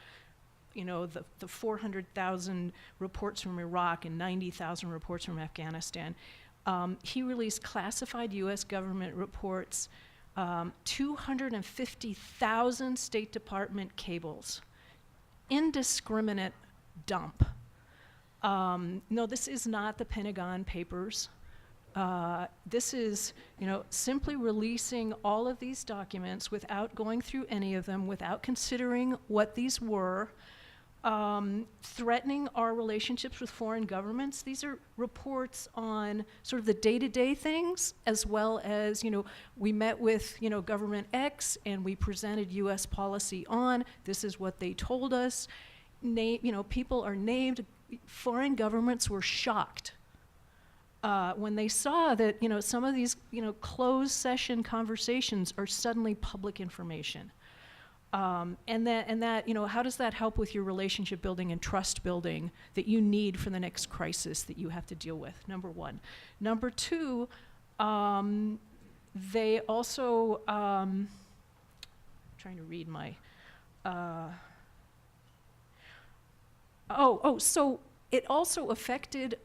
you know, the 400,000 reports from Iraq and 90,000 reports from Afghanistan. He released classified U.S. government reports, 250,000 State Department cables, indiscriminate dump. No, this is not the Pentagon Papers. This is, you know, simply releasing all of these documents without going through any of them, without considering what these were, threatening our relationships with foreign governments. These are reports on sort of the day-to-day things, as well as, you know, we met with, you know, government X and we presented U.S. policy on, this is what they told us. You know, people are named, foreign governments were shocked when they saw that, you know, some of these, you know, closed session conversations are suddenly public information. And that, you know, how does that help with your relationship building and trust building that you need for the next crisis that you have to deal with, number one. Number two, they also, trying to read my, so it also affected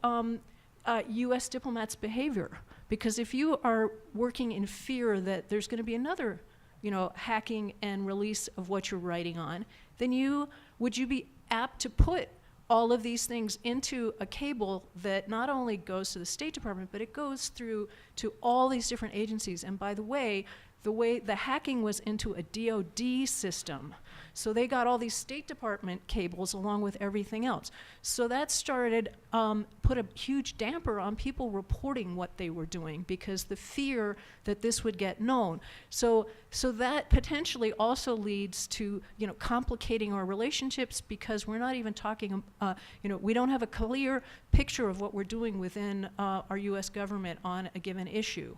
U.S. diplomats' behavior, because if you are working in fear that there's going to be another, you know, hacking and release of what you're writing on, then would you be apt to put all of these things into a cable that not only goes to the State Department, but it goes through to all these different agencies? And by the way the hacking was into a DoD system. So they got all these State Department cables along with everything else. So that started, put a huge damper on people reporting what they were doing, because the fear that this would get known. So that potentially also leads to, you know, complicating our relationships, because we're not even talking, you know, we don't have a clear picture of what we're doing within our US government on a given issue.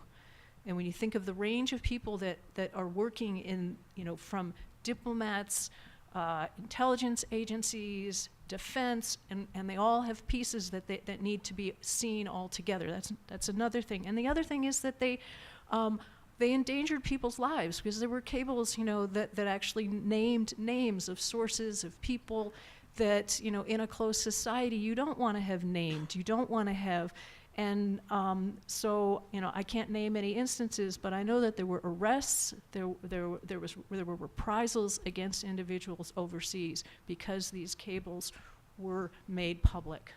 And when you think of the range of people that are working in, you know, from diplomats, intelligence agencies, defense, and they all have pieces that need to be seen all together. That's another thing. And the other thing is that they endangered people's lives, because there were cables, you know, that actually named names of sources, of people that, you know, in a closed society you don't want to have named, you don't want to have. And so, you know, I can't name any instances, but I know that there were arrests, there were reprisals against individuals overseas because these cables were made public.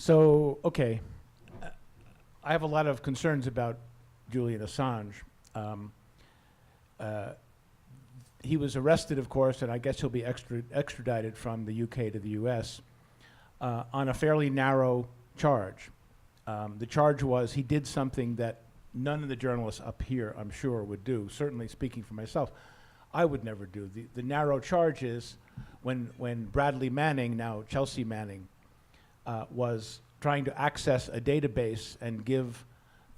Okay, I have a lot of concerns about Julian Assange. He was arrested, of course, and I guess he'll be extradited from the UK to the US on a fairly narrow charge. The charge was he did something that none of the journalists up here, I'm sure, would do. Certainly, speaking for myself, I would never do. The narrow charge is when Bradley Manning, now Chelsea Manning, was trying to access a database and give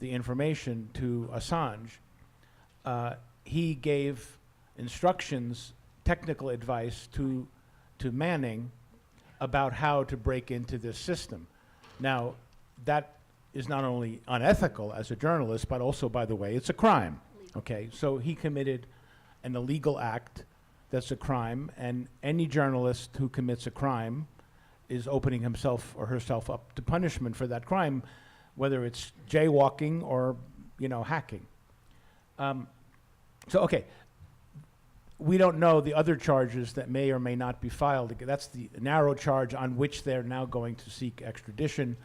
the information to Assange, he gave instructions, technical advice to Manning about how to break into this system. Now, that is not only unethical as a journalist, but also, by the way, it's a crime. Okay, so he committed an illegal act that's a crime, and any journalist who commits a crime is opening himself or herself up to punishment for that crime, whether it's jaywalking or, you know, hacking. Okay. we don't know the other charges that may or may not be filed. That's the narrow charge on which they're now going to seek extradition.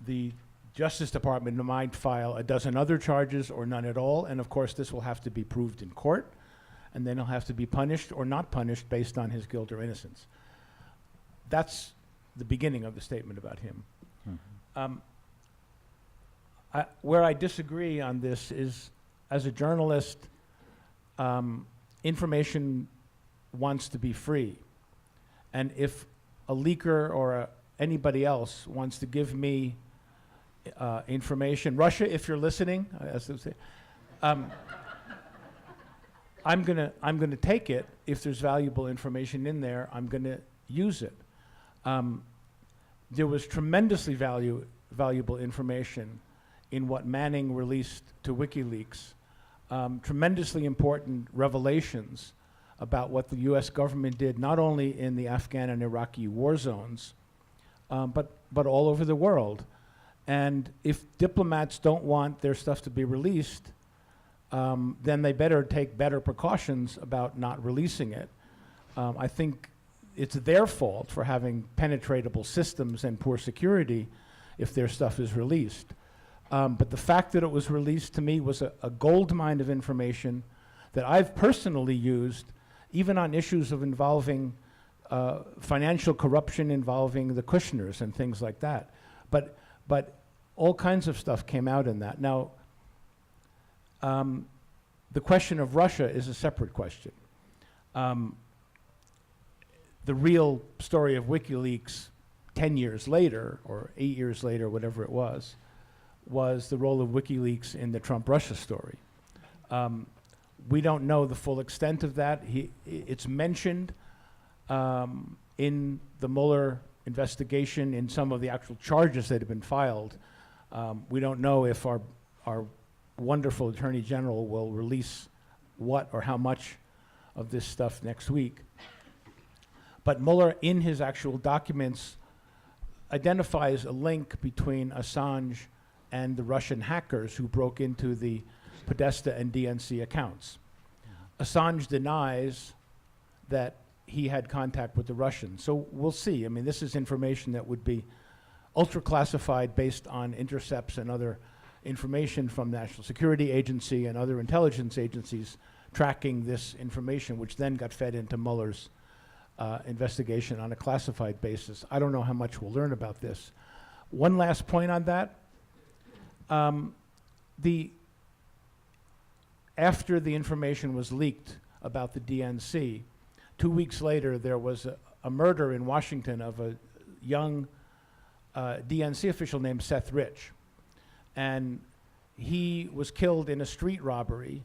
The Justice Department might file a dozen other charges or none at all, and of course this will have to be proved in court, and then he'll have to be punished or not punished based on his guilt or innocence. That's the beginning of the statement about him. Where I disagree on this is, as a journalist, information wants to be free. And if a leaker or anybody else wants to give me information, Russia, if you're listening, as they say, I'm gonna take it. If there's valuable information in there, I'm gonna use it. There was tremendously valuable information in what Manning released to WikiLeaks. Tremendously important revelations about what the US government did, not only in the Afghan and Iraqi war zones, but all over the world. And if diplomats don't want their stuff to be released, then they better take better precautions about not releasing it. I think it's their fault for having penetratable systems and poor security if their stuff is released. But the fact that it was released to me was a gold mine of information that I've personally used, even on issues of involving financial corruption involving the Kushners and things like that. But all kinds of stuff came out in that. Now, the question of Russia is a separate question. The real story of WikiLeaks 10 years later, or 8 years later, whatever it was the role of WikiLeaks in the Trump-Russia story. We don't know the full extent of that. It's mentioned in the Mueller investigation, in some of the actual charges that have been filed. We don't know if our wonderful Attorney General will release what or how much of this stuff next week. But Mueller, in his actual documents, identifies a link between Assange and the Russian hackers who broke into the Podesta and DNC accounts. Assange denies that he had contact with the Russians. So we'll see. I mean, this is information that would be ultra classified based on intercepts and other information from the National Security Agency and other intelligence agencies tracking this information, which then got fed into Mueller's investigation on a classified basis. I don't know how much we'll learn about this. One last point on that. After the information was leaked about the DNC, 2 weeks later there was a murder in Washington of a young DNC official named Seth Rich. And he was killed in a street robbery.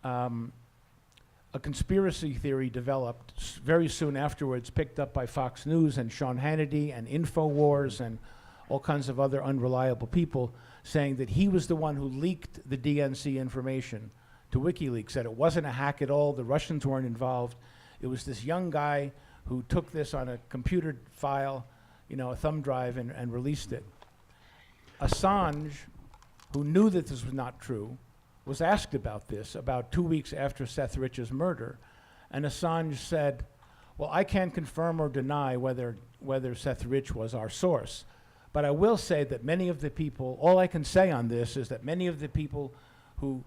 A conspiracy theory developed very soon afterwards, picked up by Fox News and Sean Hannity and InfoWars and all kinds of other unreliable people, saying that he was the one who leaked the DNC information to WikiLeaks, that it wasn't a hack at all, the Russians weren't involved. It was this young guy who took this on a computer file, a thumb drive, and released it. Assange, who knew that this was not true, was asked about this about 2 weeks after Seth Rich's murder, and Assange said, well, I can't confirm or deny whether Seth Rich was our source, but I will say that many of the people, all I can say on this is that many of the people who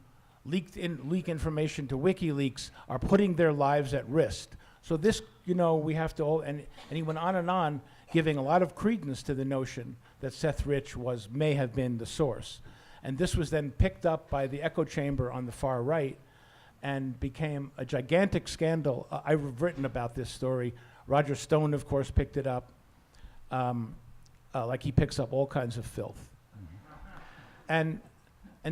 leak information to WikiLeaks are putting their lives at risk. So this, we have to, and he went on, giving a lot of credence to the notion that Seth Rich may have been the source. And this was then picked up by the echo chamber on the far right and became a gigantic scandal. I've written about this story. Roger Stone, of course, picked it up. Like he picks up all kinds of filth. And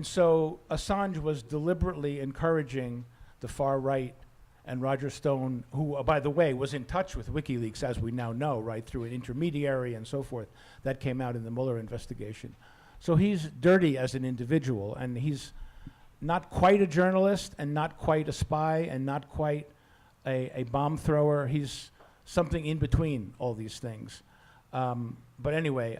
so Assange was deliberately encouraging the far right and Roger Stone, who, by the way, was in touch with WikiLeaks, as we now know, right, through an intermediary and so forth. That came out in the Mueller investigation. So he's dirty as an individual, and he's not quite a journalist and not quite a spy and not quite a bomb thrower. He's something in between all these things. But anyway,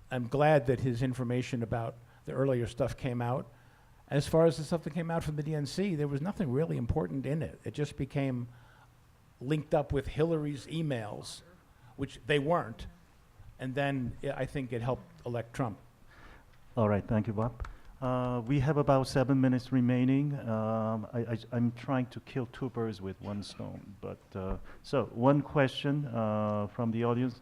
I'm glad that his information about the earlier stuff came out, As far as the stuff that came out from the DNC, there was nothing really important in it. It just became linked up with Hillary's emails, which they weren't. And then I think it helped elect Trump. All right, thank you, Bob. We have about 7 minutes remaining. I'm trying to kill two birds with one stone. But so one question from the audience.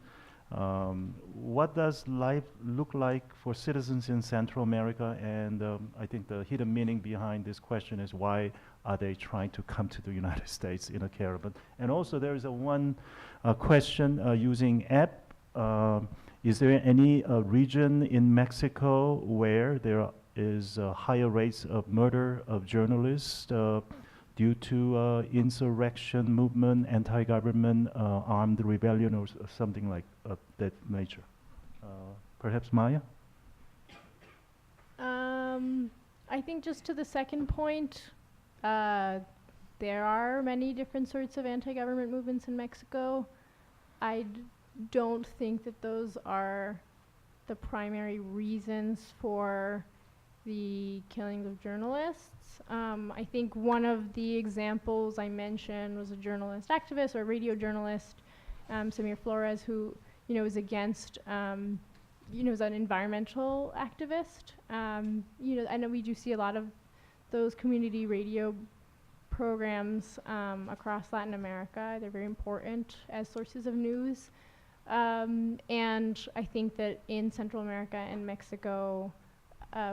What does life look like for citizens in Central America? And I think the hidden meaning behind this question is, why are they trying to come to the United States in a caravan? And also there is a one question using app. Is there any region in Mexico where there is higher rates of murder of journalists due to insurrection movement, anti-government, armed rebellion, or something like that nature? Perhaps Maya? I think just to the second point, there are many different sorts of anti-government movements in Mexico. I don't think that those are the primary reasons for the killings of journalists. I think one of the examples I mentioned was a journalist activist or a radio journalist, Samir Flores, who is against, is an environmental activist. I know we do see a lot of those community radio programs across Latin America. They're very important as sources of news. And I think that in Central America and Mexico,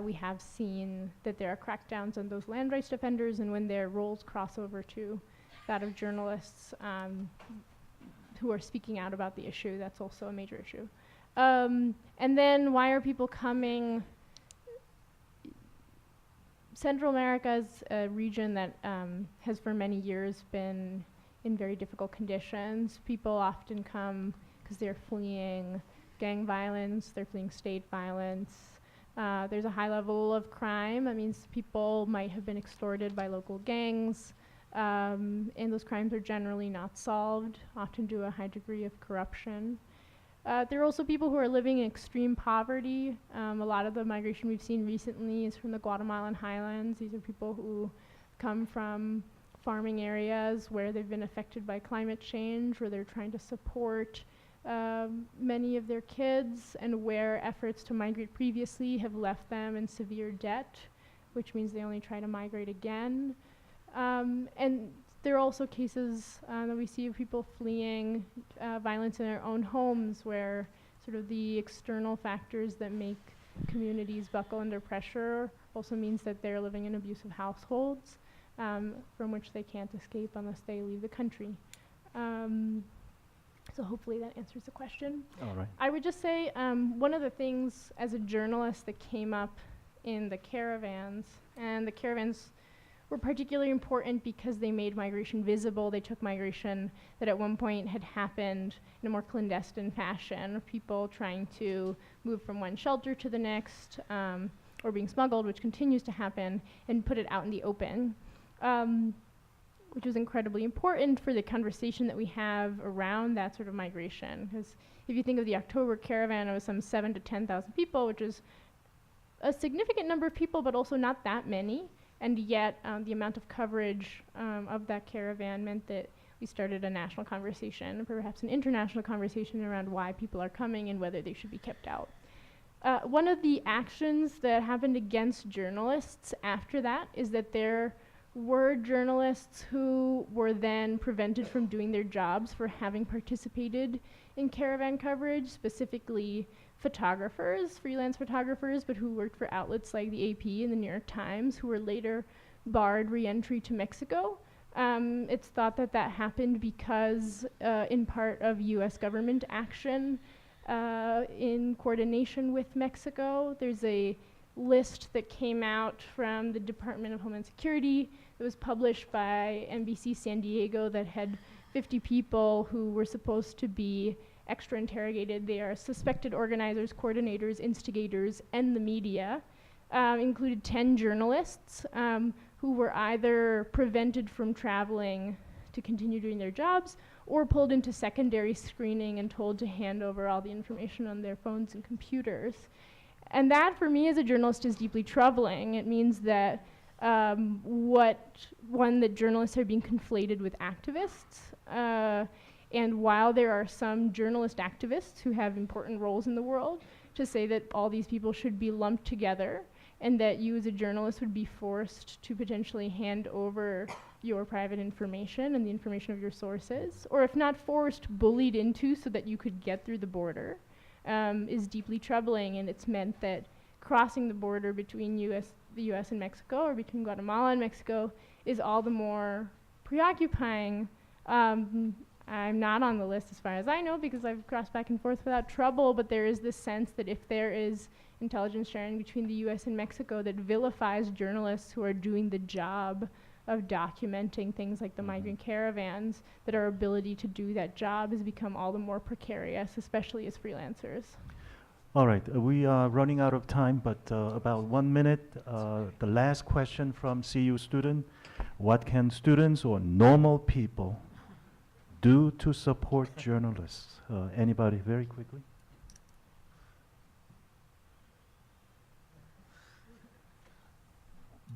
we have seen that there are crackdowns on those land rights defenders, and when their roles cross over to that of journalists who are speaking out about the issue, that's also a major issue. And then why are people coming? Central America is a region that has for many years been in very difficult conditions. People often come because they're fleeing gang violence, they're fleeing state violence. There's a high level of crime. That means people might have been extorted by local gangs, and those crimes are generally not solved, often due to a high degree of corruption. There are also people who are living in extreme poverty. A lot of the migration we've seen recently is from the Guatemalan highlands. These are people who come from farming areas where they've been affected by climate change, where they're trying to support many of their kids, and where efforts to migrate previously have left them in severe debt, which means they only try to migrate again. And there are also cases that we see of people fleeing violence in their own homes, where sort of the external factors that make communities buckle under pressure also means that they're living in abusive households from which they can't escape unless they leave the country. So hopefully that answers the question. All right. I would just say one of the things as a journalist that came up in the caravans, and the caravans were particularly important because they made migration visible. They took migration that at one point had happened in a more clandestine fashion, of people trying to move from one shelter to the next, or being smuggled, which continues to happen, and put it out in the open. Which was incredibly important for the conversation that we have around that sort of migration. Because if you think of the October caravan, it was some 7,000 to 10,000 people, which is a significant number of people, but also not that many. And yet, the amount of coverage of that caravan meant that we started a national conversation, or perhaps an international conversation around why people are coming and whether they should be kept out. One of the actions that happened against journalists after that is that there were journalists who were then prevented from doing their jobs for having participated in caravan coverage, specifically photographers, freelance photographers, but who worked for outlets like the AP and the New York Times, who were later barred re-entry to Mexico. It's thought that that happened because, in part, of US government action in coordination with Mexico. There's a list that came out from the Department of Homeland Security that was published by NBC San Diego that had 50 people who were supposed to be extra interrogated. They are suspected organizers, coordinators, instigators, and the media. Included 10 journalists who were either prevented from traveling to continue doing their jobs or pulled into secondary screening and told to hand over all the information on their phones and computers. And that, for me as a journalist, is deeply troubling. It means that that journalists are being conflated with activists. And while there are some journalist activists who have important roles in the world, to say that all these people should be lumped together and that you as a journalist would be forced to potentially hand over your private information and the information of your sources, or if not forced, bullied into so that you could get through the border, is deeply troubling. And it's meant that crossing the border between the US and Mexico, or between Guatemala and Mexico, is all the more preoccupying. I'm not on the list as far as I know because I've crossed back and forth without trouble, but there is this sense that if there is intelligence sharing between the US and Mexico that vilifies journalists who are doing the job of documenting things like the migrant caravans, that our ability to do that job has become all the more precarious, especially as freelancers. All right, we are running out of time, but about 1 minute. The last question from CU student: what can students or normal people do to support journalists? Anybody, very quickly?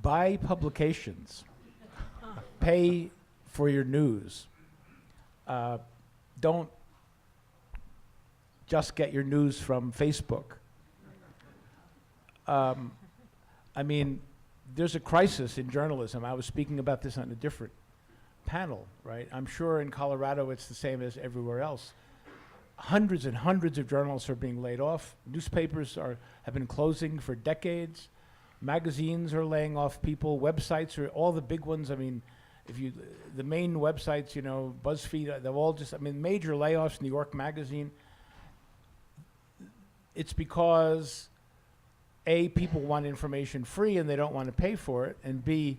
Buy publications. Pay for your news. Don't just get your news from Facebook. I mean, there's a crisis in journalism. I was speaking about this on a different panel, right? I'm sure in Colorado it's the same as everywhere else. Hundreds and hundreds of journalists are being laid off. Newspapers have been closing for decades. Magazines are laying off people. Websites are, all the big ones. I mean, the main websites, you know, BuzzFeed, they've all just, I mean, major layoffs. New York Magazine. It's because A, people want information free and they don't want to pay for it, and B,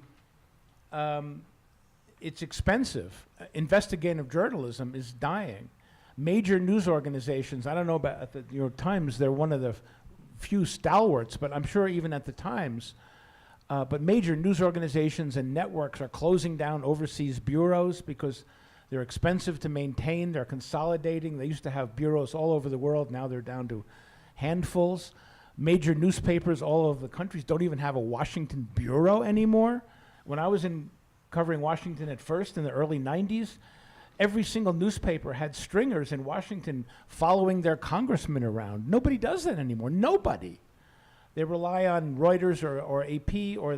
it's expensive. Investigative journalism is dying. Major news organizations, I don't know about at the New York Times, they're one of the few stalwarts, but I'm sure even at the Times, but major news organizations and networks are closing down overseas bureaus because they're expensive to maintain. They're consolidating. They used to have bureaus all over the world. Now they're down to handfuls. Major newspapers all over the countries don't even have a Washington bureau anymore. When I was covering Washington at first in the early 90s, every single newspaper had stringers in Washington following their congressman around. Nobody does that anymore. Nobody. They rely on Reuters or AP or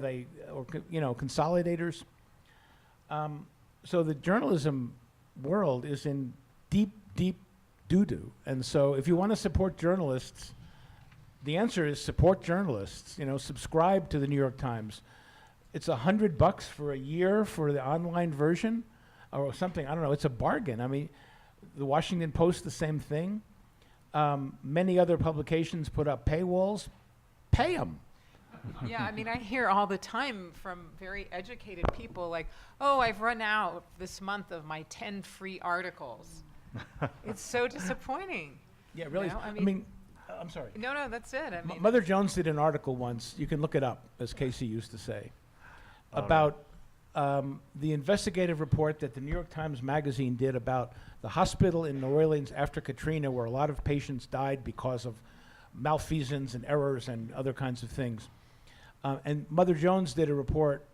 consolidators. So the journalism world is in deep, deep doo-doo. And so if you want to support journalists, the answer is support journalists. You know, subscribe to the New York Times. It's $100 for a year for the online version or something. I don't know. It's a bargain. I mean, the Washington Post, the same thing. Many other publications put up paywalls. Pay them. Yeah, I mean, I hear all the time from very educated people like, oh, I've run out this month of my 10 free articles. It's so disappointing. Yeah, really. You know? I mean, I'm sorry. No, that's it. I mean, Mother Jones did an article once, you can look it up, as Casey used to say, about the investigative report that the New York Times Magazine did about the hospital in New Orleans after Katrina, where a lot of patients died because of malfeasance and errors and other kinds of things. And Mother Jones did a report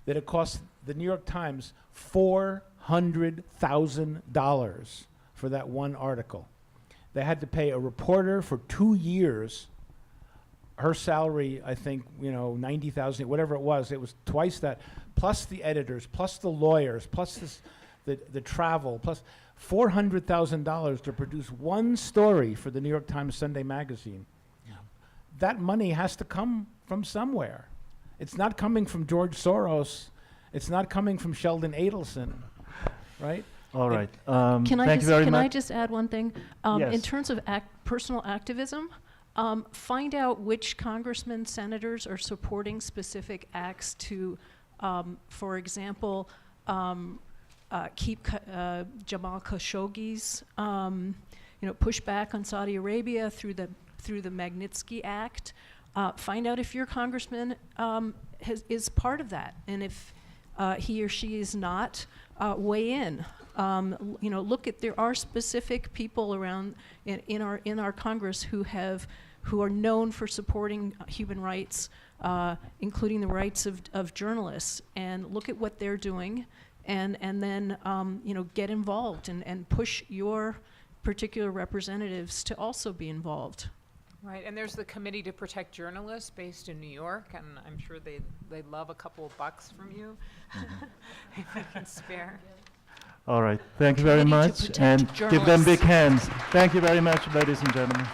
that it cost the New York Times $400,000 for that one article. They had to pay a reporter for 2 years. Her salary, I think, $90,000, whatever it was twice that, plus the editors, plus the lawyers, plus the travel, plus $400,000 to produce one story for the New York Times Sunday magazine. That money has to come from somewhere. It's not coming from George Soros. It's not coming from Sheldon Adelson, right? All right. Can thank you very much. I just add one thing? Yes. In terms of personal activism, find out which congressmen, senators are supporting specific acts to, for example, keep Jamal Khashoggi's, push back on Saudi Arabia through the Magnitsky Act. Find out if your congressman is part of that, and if he or she is not, weigh in. Look at, there are specific people around in our Congress who who are known for supporting human rights, including the rights of journalists, and look at what they're doing, and then get involved and push your particular representatives to also be involved. Right, and there's the Committee to Protect Journalists based in New York, and I'm sure they'd love a couple of bucks from you if you can spare. All right, thank you very Committee to much, Protect and give them big Journalists. hands. Thank you very much, ladies and gentlemen.